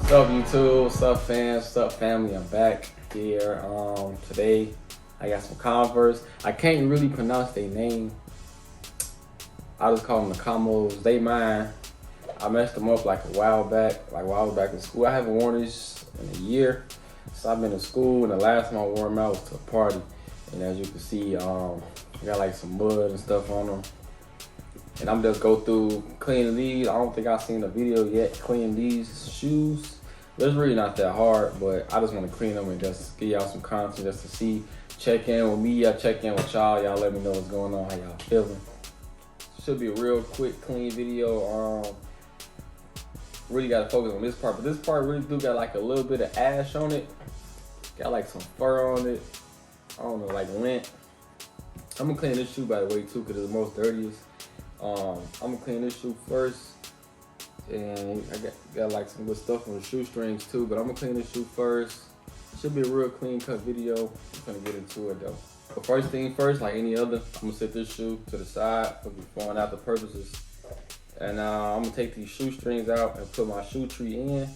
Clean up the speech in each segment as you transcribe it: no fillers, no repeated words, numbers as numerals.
What's up, YouTube? What's up, fans? What's up, family? I'm back here. Today I got some Converse. I can't really pronounce their name. I just call them the Combos. They mine. I messed them up like a while back while I was back in school. I haven't worn these in a year. So I've been in school, and the last time I wore them out was to a party. And as you can see, I got like some mud and stuff on them. And I'm just go through cleaning these. I don't think I've seen a video yet cleaning these shoes. It's really not that hard, but I just want to clean them and just give y'all some content just to see. Check in with me, I check in with y'all. Y'all let me know what's going on, how y'all feeling. Should be a real quick, clean video. Really got to focus on this part, but this part really do got like a little bit of ash on it. Got like some fur on it. I don't know, like lint. I'm gonna clean this shoe by the way too, because it's the most dirtiest. I'm gonna clean this shoe first, and I got like some good stuff on the shoestrings too. But I'm gonna clean this shoe first. It should be a real clean cut video. I'm gonna get into it though. But first thing first, like any other, I'm gonna set this shoe to the side for throwing out the purposes, and I'm gonna take these shoestrings out and put my shoe tree in.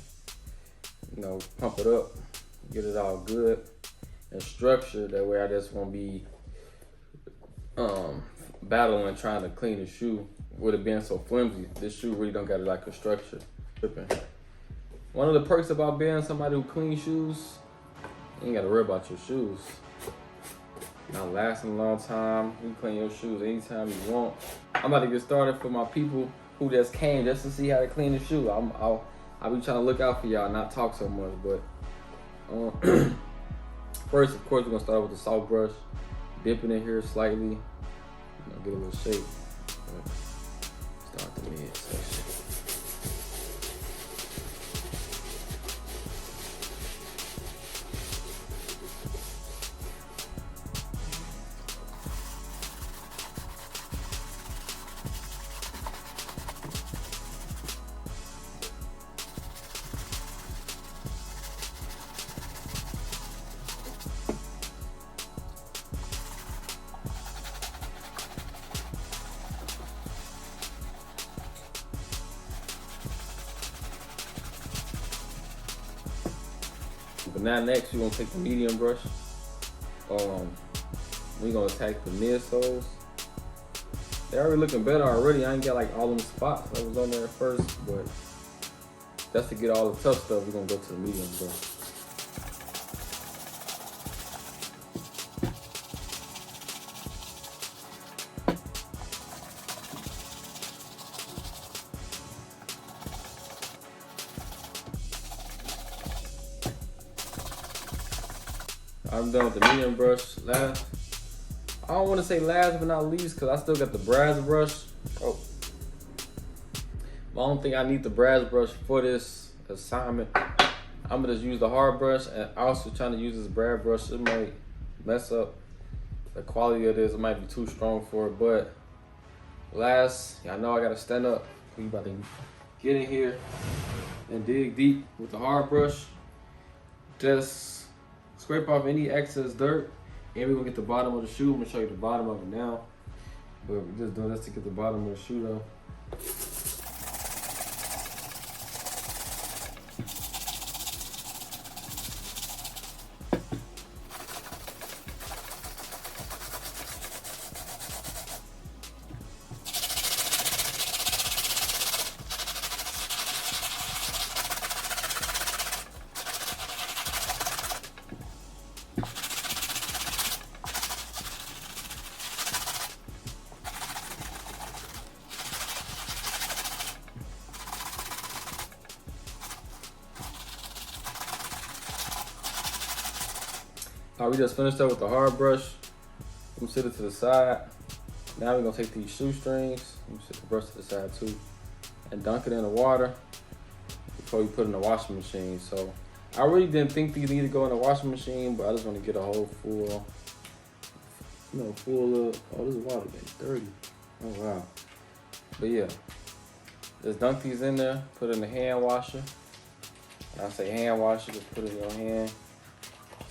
You know, pump it up, get it all good and structured. That way, I just won't be battling trying to clean the shoe with it being so flimsy. This shoe really don't got like a structure. One of the perks about being somebody who cleans shoes, you ain't gotta worry about your shoes not lasting a long time. You can clean your shoes anytime you want. I'm about to get started for my people who just came just to see how to clean the shoe. I'll be trying to look out for y'all, not talk so much, but first, of course, we're gonna start with the soft brush, dipping in here slightly. Get a little shape. Start the mid section. But now next we're gonna take the medium brush. We're gonna attack the midsoles. They're already looking better already. I ain't got like all them spots that was on there at first, but just to get all the tough stuff, we're gonna go to the medium brush. I'm done with the medium brush. Last, I don't want to say last but not least, because I still got the brass brush. Oh, I don't think I need the brass brush for this assignment. I'm gonna just use the hard brush, and also trying to use this brass brush. It might mess up the quality of this. It might be too strong for it. But last, y'all know I gotta stand up. We about to get in here and dig deep with the hard brush. Just scrape off any excess dirt, and we're gonna get the bottom of the shoe. I'm gonna show you the bottom of it now, but we're just doing this to get the bottom of the shoe though. We just finished up with the hard brush. I'm gonna sit it to the side. Now we're gonna take these shoestrings. I'm gonna sit the brush to the side too, and dunk it in the water before we put it in the washing machine. So I really didn't think these need to go in the washing machine, but I just want to get a whole full, full of. Oh, this water getting dirty. Oh wow. But yeah, just dunk these in there. Put it in the hand washer. And I say hand washer, just put it in your hand.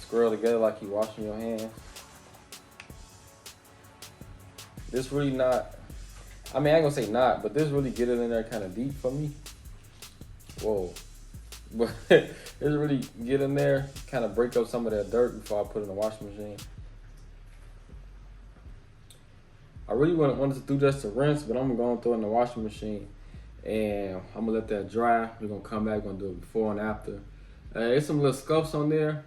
Swirl together like you washing your hands. This really not, I mean, I ain't gonna say not, but this really get it in there kind of deep for me. Whoa, but it's really get in there, kind of break up some of that dirt before I put it in the washing machine. I really wanted to do just a rinse, but I'm gonna throw it in the washing machine, and I'm gonna let that dry. We're gonna come back, gonna do it before and after. There's some little scuffs on there.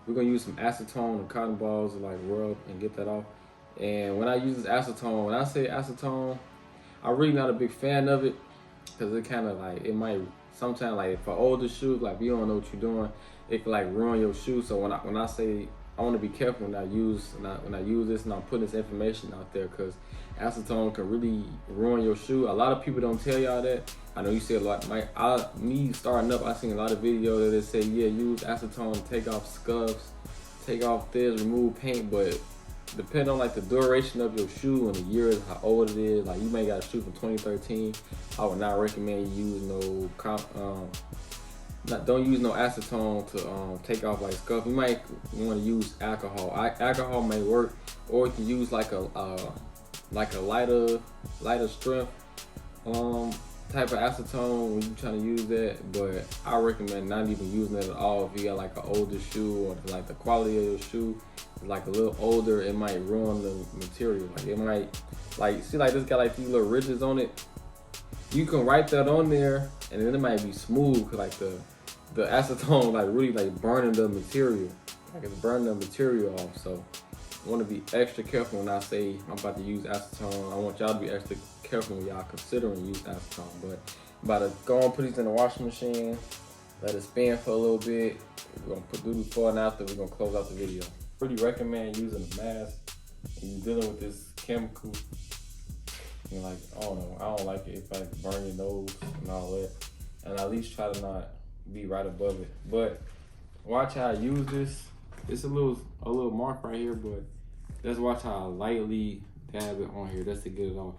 We're gonna use some acetone and cotton balls to like rub and get that off. And when I use this acetone, when I say acetone, I'm really not a big fan of it because it kind of like, it might sometimes like for older shoes, like if you don't know what you're doing, it can like ruin your shoe. So when I say, I want to be careful when I use this and I'm putting this information out there, because acetone can really ruin your shoe. A lot of people don't tell y'all that. I know you see a lot. Me starting up, I seen a lot of videos that they say, yeah, use acetone to take off scuffs, take off this, remove paint, but depending on like the duration of your shoe and the years, how old it is, like you may got a shoe from 2013, I would not recommend you use don't use no acetone to take off like scuff. You might want to use alcohol. Alcohol may work, or you can use like a lighter strength type of acetone when you're trying to use that. But I recommend not even using it at all if you got like an older shoe, or like the quality of your shoe is like a little older. It might ruin the material. Like it might, like, see, like this got like these little ridges on it. You can write that on there, and then it might be smooth, cause like the acetone like really like burning the material. Like it's burning the material off. So I want to be extra careful when I say I'm about to use acetone. I want y'all to be extra careful when y'all considering use acetone. But I'm about to go and put these in the washing machine, let it spin for a little bit. We're gonna do before and after. We're gonna close out the video. Pretty recommend using a mask when you're dealing with this chemical. You know, like, I don't like it if I burn your nose and all that. And at least try to not be right above it. But watch how I use this. It's a little mark right here, but let's watch how I lightly dab it on here just to get it off.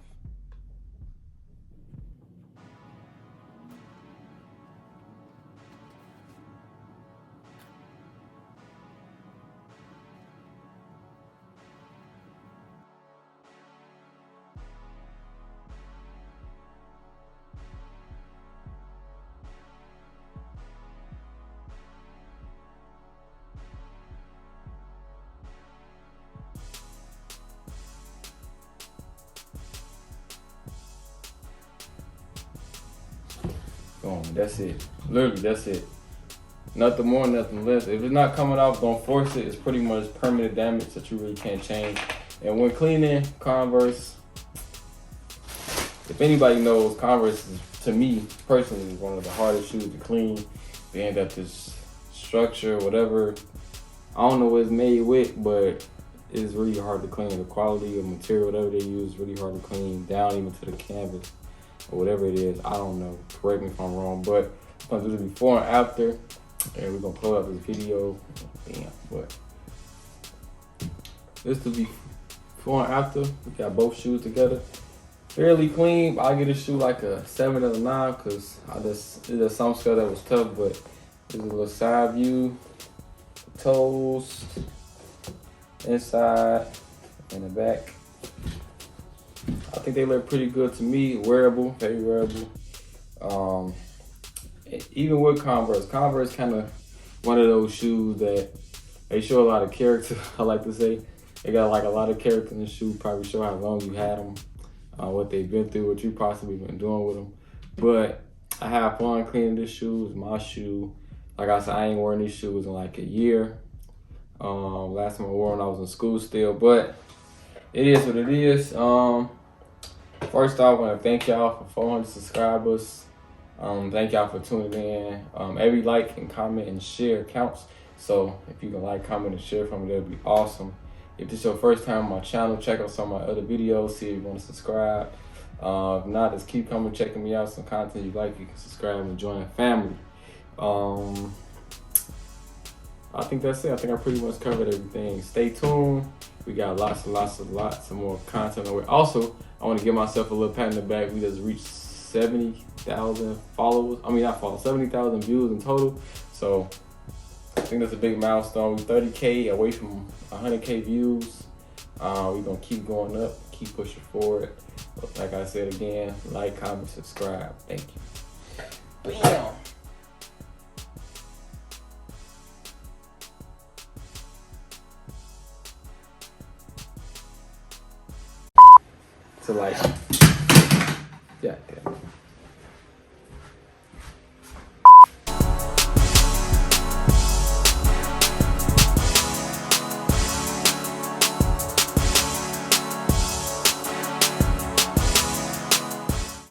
Boom, that's it. Literally, that's it. Nothing more, nothing less. If it's not coming off, don't force it. It's pretty much permanent damage that you really can't change. And when cleaning Converse, if anybody knows, Converse is, to me personally, is one of the hardest shoes to clean. They end up this structure, whatever. I don't know what it's made with, but it's really hard to clean. The quality of material, whatever they use, is really hard to clean down even to the canvas or whatever it is. I don't know. Correct me if I'm wrong, but I'm gonna do the before and after, and we're gonna close out this video. Damn, but this to be before and after. We got both shoes together. Fairly clean. I give this shoe like a 7 out of 9 because there's some stuff that was tough, but there's a little side view, toes, inside, and the back. I think they look pretty good to me. Wearable, very wearable. Even with Converse kind of one of those shoes that they show a lot of character. I like to say they got like a lot of character in the shoe. Probably show how long you had them, what they've been through, what you possibly been doing with them. But I have fun cleaning this shoe. It's my shoe. Like I said, I ain't wearing these shoes in like a year. Last time I wore them, I was in school still, but it is what it is. First off, I want to thank y'all for 400 subscribers. Thank y'all for tuning in. Every like and comment and share counts. So if you can like, comment, and share from me, that'd be awesome. If this is your first time on my channel, check out some of my other videos, see if you want to subscribe. If not, just keep coming, checking me out. Some content you like, you can subscribe and join the family. I think that's it. I think I pretty much covered everything. Stay tuned. We got lots of more content on the way. Also, I want to give myself a little pat in the back. We just reached 70,000 followers. I mean, not followers, 70,000 views in total. So I think that's a big milestone. We're 30K away from 100K views. We're going to keep going up, keep pushing forward. Like I said again, like, comment, subscribe. Thank you. Bam. to like, yeah.